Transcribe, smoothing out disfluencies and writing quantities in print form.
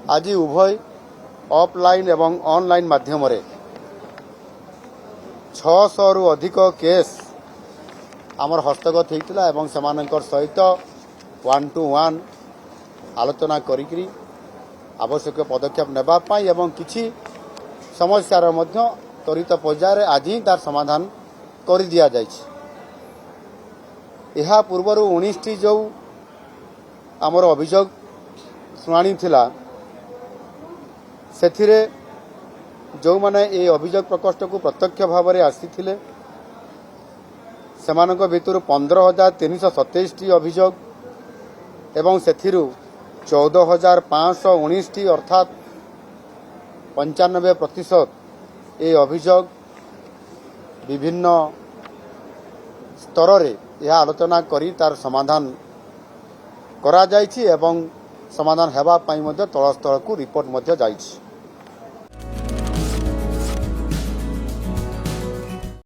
आज उभय ऑफलाइन एवं ऑनलाइन माध्यम 600 रु अधिक केस आमर हस्तगत होता एवं सेमानंकर सहित 1-to-1 आलोचना करी आवश्यक पदक्षेप नेबापाई एवं किछि समस्यार मध्य त्वरित पर्यायर आज ही तार समाधान कर दिया जाइछि। यह पूर्वर 19टी जो आमर अभियोग शुणाणी थिला सेथिरे जो माने ए अभियोग प्रकोष्ठ को प्रत्यक्ष भाव में आसीथिले सेमानक भितर 15,327टी अभियोग एवं सेथिरु 14,519टी अर्थात 95% ए अभियोग विभिन्न स्तर रे यह आलोचना करी तार समाधान करा जाइछि एवं समाधान हेबा पाई मध्य तल स्तर को रिपोर्ट मध्य जाइछि।